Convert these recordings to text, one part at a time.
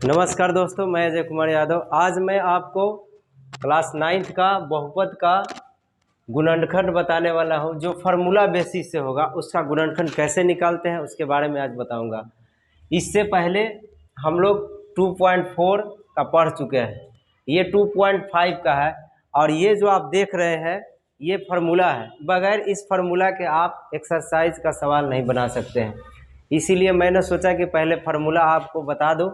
नमस्कार दोस्तों, मैं अजय कुमार यादव। आज मैं आपको क्लास 9th का बहुपद का गुणनखंड बताने वाला हूं, जो फार्मूला बेसिस से होगा। उसका गुणनखंड कैसे निकालते हैं उसके बारे में आज बताऊंगा। इससे पहले हम लोग 2.4 का पढ़ चुके हैं, ये 2.5 का है। और ये जो आप देख रहे हैं ये फार्मूला है। बगैर इस फार्मूला के आप एक्सरसाइज का सवाल नहीं बना सकते हैं। इसीलिए मैंने सोचा कि पहले फार्मूला आपको बता दूं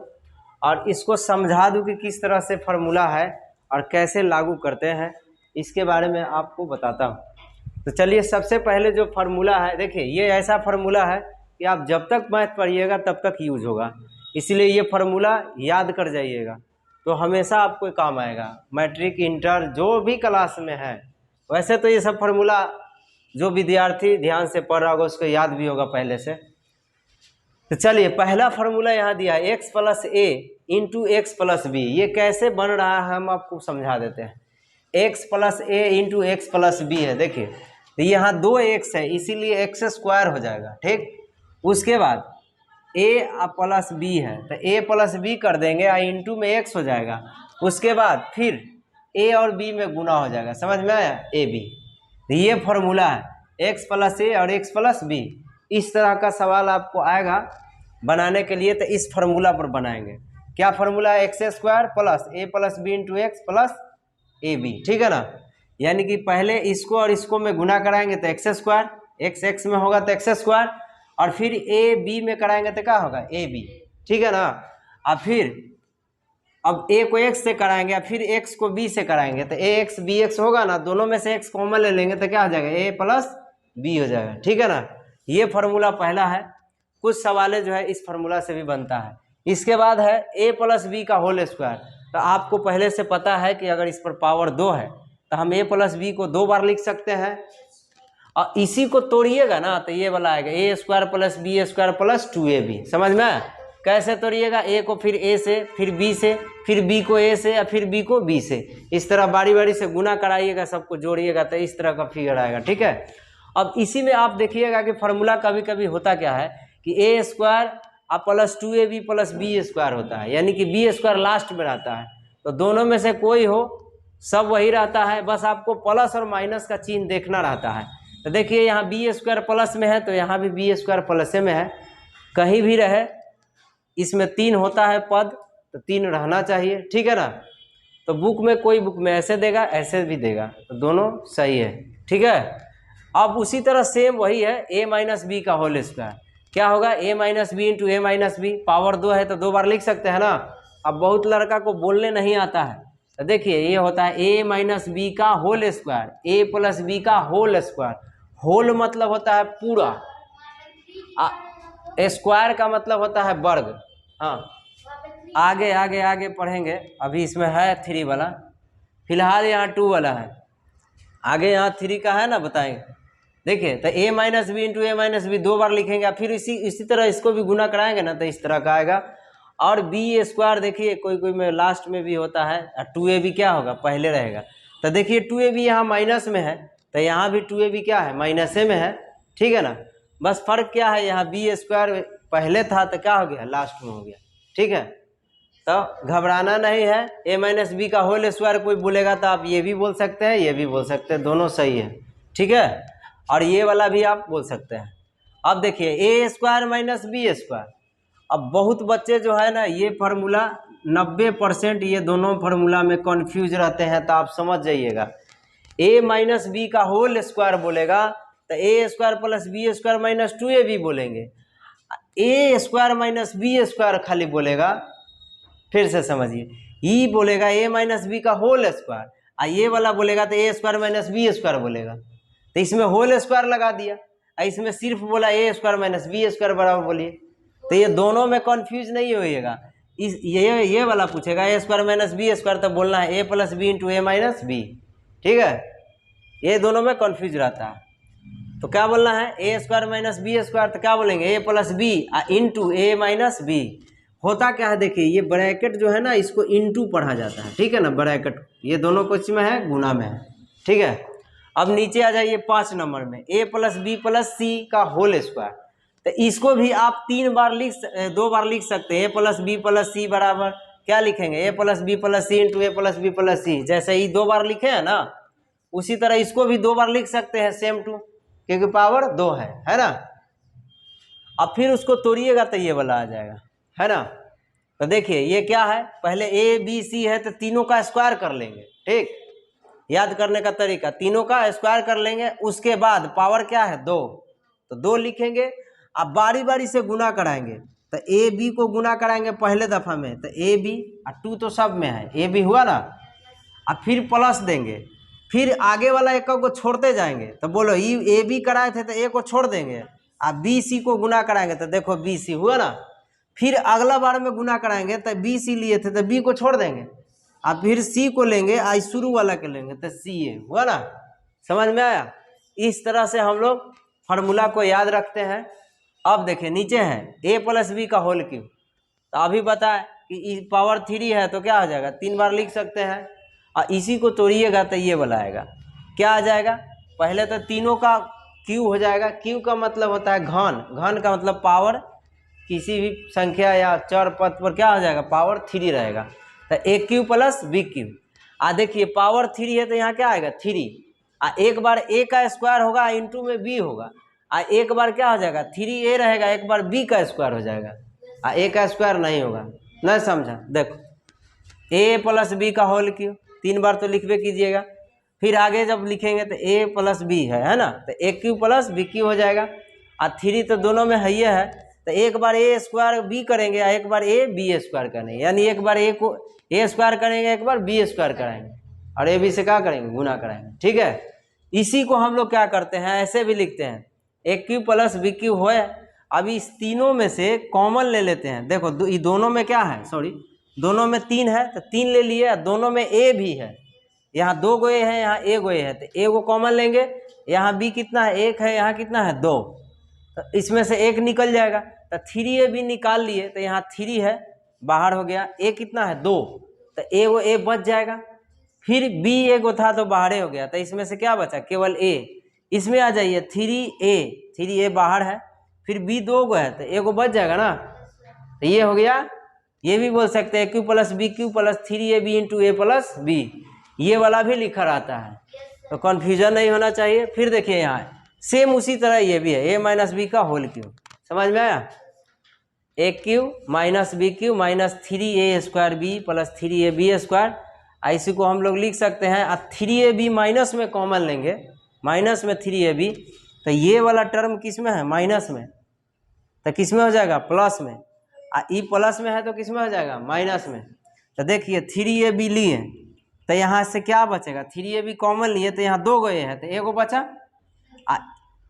और इसको समझा दूं कि किस तरह से फार्मूला है और कैसे लागू करते हैं, इसके बारे में आपको बताता हूं। तो चलिए, सबसे पहले जो फार्मूला है, देखिए ये ऐसा फार्मूला है कि आप जब तक मैथ पढ़िएगा तब तक यूज होगा। इसलिए ये फार्मूला याद कर जाइएगा तो हमेशा आपको काम आएगा, मैट्रिक इंटर जो भी क्लास में है। वैसे तो ये सब फार्मूला जो विद्यार्थी ध्यान से पढ़ रहा होगा उसको याद भी होगा पहले से। तो चलिए, पहला फार्मूला यहाँ दिया है x प्लस ए इंटू एक्स प्लस बी। ये कैसे बन रहा है हम आपको समझा देते हैं। x प्लस ए इंटू एक्स प्लस बी है। देखिए तो यहाँ 2x है, इसीलिए एक्स स्क्वायर हो जाएगा, ठीक। उसके बाद a प्लस बी है तो a प्लस बी कर देंगे और इंटू में x हो जाएगा। उसके बाद फिर a और b में गुना हो जाएगा। समझ में आया, ए बी। ये फार्मूला है x प्लस ए और x प्लस बी। इस तरह का सवाल आपको आएगा बनाने के लिए तो इस फार्मूला पर बनाएंगे। क्या फार्मूला है? X square plus A plus B into X plus A B, ठीक है ना। यानी कि पहले इसको और इसको में गुना कराएंगे तो एक्स स्क्वायर, एक्स एक्स में होगा तो एक्स स्क्वायर, और फिर ए बी में कराएंगे तो क्या होगा, ए बी, ठीक है ना। अब फिर अब ए को एक्स से कराएंगे और फिर एक्स को बी से कराएंगे तो ए एक्स बी एक्स होगा ना। दोनों में से एक्स कॉमन ले लेंगे तो क्या हो जाएगा, ए प्लस बी हो जाएगा, ठीक है ना। ये फार्मूला पहला है। कुछ सवाल जो है इस फार्मूला से भी बनता है। इसके बाद है ए प्लस बी का होल स्क्वायर। तो आपको पहले से पता है कि अगर इस पर पावर 2 है तो हम ए प्लस बी को 2 बार लिख सकते हैं। और इसी को तोड़िएगा ना तो ये वाला आएगा A square plus B square plus 2ab। समझ में? कैसे तोड़िएगा? ए को फिर ए से, फिर बी से, फिर बी को ए से, या फिर बी को बी से। इस तरह बारी बारी से गुना कराइएगा, सबको जोड़िएगा तो इस तरह का फिगर आएगा, ठीक है। अब इसी में आप देखिएगा कि फार्मूला कभी कभी होता क्या है कि ए स्क्वायर और plus 2ab plus B square होता है, यानी कि बी स्क्वायर लास्ट में रहता है। तो दोनों में से कोई हो, सब वही रहता है, बस आपको प्लस और माइनस का चिन्ह देखना रहता है। तो देखिए यहाँ बी स्क्वायर प्लस में है तो यहाँ भी बी स्क्वायर प्लस में है। कहीं भी रहे, इसमें 3 होता है पद तो 3 रहना चाहिए, ठीक है ना। तो बुक में कोई बुक में ऐसे देगा, ऐसे भी देगा, तो दोनों सही है, ठीक है। अब उसी तरह सेम वही है a माइनस बी का होल स्क्वायर। क्या होगा, a minus B into A minus B. Power 2 है तो 2 बार लिख सकते हैं ना। अब बहुत लड़का को बोलने नहीं आता है तो देखिए ये होता है a माइनस बी का whole square, a plus b का होल स्क्वायर। होल मतलब होता है पूरा, स्क्वायर का मतलब होता है वर्ग। हाँ, आगे आगे आगे पढ़ेंगे, अभी इसमें है 3 वाला, फिलहाल यहाँ 2 वाला है। आगे यहाँ 3 का है ना, बताएंगे। देखिए तो a minus B into A minus b 2 बार लिखेंगे, फिर इसी तरह इसको भी गुना कराएंगे ना तो इस तरह का आएगा। और बी स्क्वायर देखिए कोई कोई में लास्ट में भी होता है, और 2ab क्या होगा, पहले रहेगा। तो देखिए 2ab यहाँ माइनस में है तो यहाँ भी 2ab क्या है, माइनस में है, ठीक है ना। बस फर्क क्या है, यहाँ बी स्क्वायर पहले था तो क्या हो गया, लास्ट में हो गया, ठीक है। तो घबराना नहीं है। ए माइनस बी का होल स्क्वायर कोई बोलेगा तो आप ये भी बोल सकते हैं, ये भी बोल सकते हैं, दोनों सही है, ठीक है। और ये वाला भी आप बोल सकते हैं। अब देखिए ए स्क्वायर माइनस बी स्क्वायर। अब बहुत बच्चे जो है ना ये फार्मूला 90% ये दोनों फार्मूला में कंफ्यूज रहते हैं, तो आप समझ जाइएगा। ए माइनस बी का होल स्क्वायर बोलेगा तो A square plus B square minus 2ab बोलेंगे। A square minus B square खाली बोलेगा, फिर से समझिए, ई बोलेगा ए माइनस बी का होल स्क्वायर, और ये वाला बोलेगा तो A square minus B square बोलेगा। तो इसमें होल स्क्वायर लगा दिया, इसमें सिर्फ बोला ए स्क्वायर माइनस बी स्क्वायर बराबर बोलिए। तो ये दोनों में कंफ्यूज नहीं होइएगा। इस ये वाला पूछेगा ए स्क्वायर माइनस बी स्क्वायर तो बोलना है ए प्लस बी इंटू ए माइनस बी, ठीक है। ये दोनों में कंफ्यूज रहता है तो क्या बोलना है, ए स्क्वायर माइनस बी स्क्वायर तो क्या बोलेंगे, ए प्लस बी इंटू ए माइनस बी। होता क्या है, देखिए ये ब्रैकेट जो है ना इसको इंटू पढ़ा जाता है, ठीक है ना। ब्रैकेट ये दोनों कुछ में है, गुना में है, ठीक है। अब नीचे आ जाइए 5 नंबर में, a प्लस बी प्लस सी का होल स्क्वायर। तो इसको भी आप 2 बार लिख सकते हैं। ए प्लस बी प्लस सी बराबर क्या लिखेंगे, ए plus B plus C into A plus B plus सी। जैसे ही 2 बार लिखे हैं ना, उसी तरह इसको भी 2 बार लिख सकते हैं सेम टू, क्योंकि पावर 2 है ना। अब फिर उसको तोड़िएगा तो ये वाला आ जाएगा, है ना। तो देखिए ये क्या है, पहले ए बी सी है तो तीनों का स्क्वायर कर लेंगे। ठीक, याद करने का तरीका, तीनों का स्क्वायर कर लेंगे। उसके बाद पावर क्या है 2, तो 2 लिखेंगे। अब बारी बारी से गुना कराएंगे, तो ए बी को गुना कराएंगे पहले दफा में, तो ए बी और 2 तो सब में है, ए बी हुआ ना। अब फिर प्लस देंगे, फिर आगे वाला एक को छोड़ते जाएंगे। तो बोलो ए बी कराए थे तो ए को छोड़ देंगे, अब बी सी को गुना कराएंगे तो देखो बी सी हुआ ना। फिर अगला बार में गुना कराएंगे तो बी सी लिए थे तो बी को छोड़ देंगे, अब फिर सी को लेंगे, आज शुरू वाला के लेंगे तो सी ए हुआ ना। समझ में आया। इस तरह से हम लोग फार्मूला को याद रखते हैं। अब देखिए नीचे है ए प्लस बी का होल क्यूब, तो अभी बताए कि पावर 3 है तो क्या हो जाएगा, 3 बार लिख सकते हैं। और इसी को तोड़िएगा तो ये वाला आएगा, क्या आ जाएगा, पहले तो तीनों का क्यू हो जाएगा। क्यू का मतलब होता है घन, घन का मतलब पावर, किसी भी संख्या या चर पद पर क्या हो जाएगा, पावर 3 रहेगा। तो a cube plus B Q. देखिए पावर 3 है तो यहाँ क्या आएगा 3, एक बार ए का स्क्वायर होगा इंटू में बी होगा, एक बार क्या हो जाएगा 3a रहेगा, एक बार b का स्क्वायर हो जाएगा, a का स्क्वायर नहीं होगा। नहीं समझा, देखो a प्लस बी का होल क्यूब 3 बार तो लिखबे कीजिएगा। फिर आगे जब लिखेंगे तो a प्लस बी है ना, तो a cube plus B Q हो जाएगा। 3 तो दोनों में है, ये है तो एक बार a स्क्वायर b करेंगे, एक बार a b स्क्वायर करेंगे, यानी एक बार a को a स्क्वायर करेंगे, एक बार b स्क्वायर कराएंगे, और a b से क्या करेंगे, गुना कराएंगे। ठीक है, इसी को हम लोग क्या करते हैं, ऐसे भी लिखते हैं ए क्यू प्लस बी क्यू हो। अभी इस तीनों में से कॉमन ले लेते हैं। देखो ये दोनों में क्या है, सॉरी दोनों में 3 है तो 3 ले लिए, दोनों में ए भी है, यहाँ 2 गो ए है, यहाँ ए गो ए है, तो ए को कॉमन लेंगे। यहाँ बी कितना है 1 है, यहाँ कितना है 2, तो इसमें से 1 निकल जाएगा, तो 3a भी निकाल लिए, तो यहाँ 3 है बाहर हो गया, ए कितना है 2, तो ए वो ए बच जाएगा। फिर बी ए को था तो बाहर हो गया, तो इसमें से क्या बचा, केवल ए। इसमें आ जाइए 3a बाहर है, फिर b 2 गो है तो ए को बच जाएगा ना, तो ये हो गया। ये भी बोल सकते हैं cube plus B cube plus 3ab into A plus B, ये वाला भी लिखा रहता है, तो कन्फ्यूजन नहीं होना चाहिए। फिर देखिए यहाँ सेम उसी तरह ये भी है ए माइनस बी का होल क्यूब, समझ में आया, A cube minus B cube minus 3a square B plus 3ab square. इसी को हम लोग लिख सकते हैं, 3ab माइनस में कॉमन लेंगे, माइनस में 3ab, तो ये वाला टर्म किस में है, माइनस में, तो किस में हो जाएगा, प्लस में, ई प्लस में है तो किस में हो जाएगा, माइनस में। तो देखिए 3ab लिए तो यहाँ से क्या बचेगा, 3ab कॉमन लिए तो यहाँ 2 गो ए है तो एगो बचा,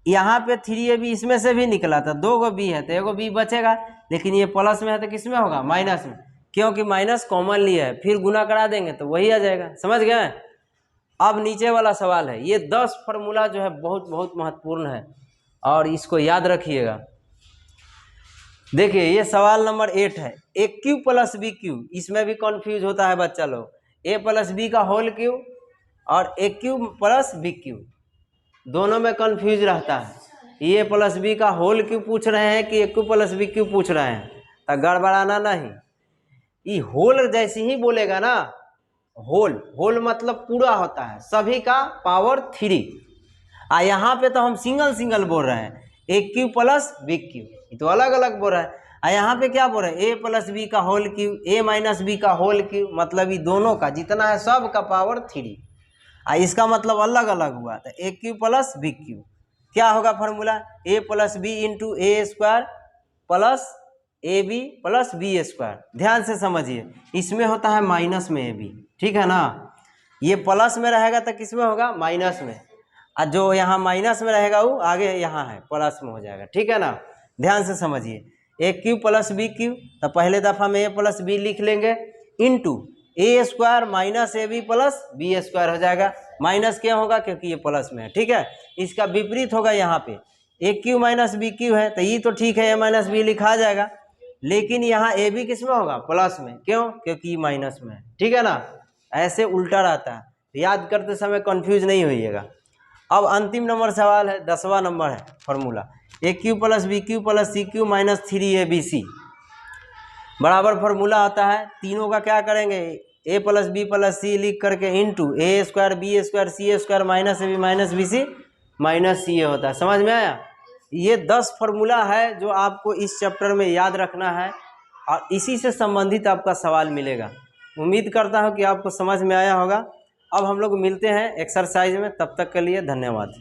यहाँ पे 3ab इसमें से भी निकला था, 2 गो बी है तो एगो बी बचेगा, लेकिन ये प्लस में है तो किस में होगा, माइनस में, क्योंकि माइनस कॉमन लिया है। फिर गुना करा देंगे तो वही आ जाएगा, समझ गए। अब नीचे वाला सवाल है, ये 10 फार्मूला जो है बहुत बहुत महत्वपूर्ण है और इसको याद रखिएगा। देखिए ये सवाल नंबर 8 है, ए क्यू प्लस बी क्यू, इसमें भी कंफ्यूज होता है बच्चा लोग, ए प्लस बी का होल क्यू और ए क्यू प्लस बी क्यू, दोनों में कंफ्यूज रहता है। ए प्लस बी का होल क्यू पूछ रहे हैं कि ए क्यू प्लस बी क्यू पूछ रहे हैं, तो गड़बड़ाना नहीं। ये होल जैसे ही बोलेगा ना, होल मतलब पूरा होता है, सभी का पावर 3। यहाँ पे तो हम सिंगल सिंगल बोल रहे हैं, ए क्यू प्लस बी क्यू, तो अलग अलग बोल रहा है। यहाँ पे क्या बोल रहे हैं, ए प्लस बी का होल क्यू, ए माइनस बी का होल क्यू, मतलब ये दोनों का जितना है सब का पावर 3। इसका मतलब अलग अलग हुआ, तो a cube plus B cube क्या होगा फार्मूला, a plus B into A square plus A b plus B square. ध्यान से समझिए, इसमें होता है माइनस में ए बी, ठीक है ना, ये प्लस में रहेगा तो किस में होगा, माइनस में, और जो यहाँ माइनस में रहेगा वो आगे यहाँ है प्लस में हो जाएगा, ठीक है ना। ध्यान से समझिए, a cube plus B cube, तो पहले दफ़ा में ए प्लस बी लिख लेंगे, इंटू ए स्क्वायर माइनस ए बी प्लस बी स्क्वायर हो जाएगा। माइनस क्या होगा, क्योंकि ये प्लस में है, ठीक है। इसका विपरीत होगा, यहाँ पे ए क्यू माइनस बी क्यू है तो ये तो ठीक है, ए माइनस बी लिखा जाएगा, लेकिन यहाँ ए बी किस में होगा, प्लस में, क्यों, क्योंकि माइनस में है, ठीक है ना। ऐसे उल्टा रहता है, याद करते समय कंफ्यूज नहीं होइएगा। अब अंतिम नंबर सवाल है, 10वां नंबर है formula. A cube plus B cube plus C cube minus 3ab बराबर फॉर्मूला आता है। तीनों का क्या करेंगे, A plus B plus C लिख करके into A square B square C square minus A B minus B C minus C A होता है। समझ में आया? ये 10 फॉर्मूला है जो आपको इस चैप्टर में याद रखना है और इसी से संबंधित आपका सवाल मिलेगा। उम्मीद करता हूँ कि आपको समझ में आया होगा। अब हम लोग मिलते हैं एक्सरसाइज में, तब तक के लिए धन्यवाद।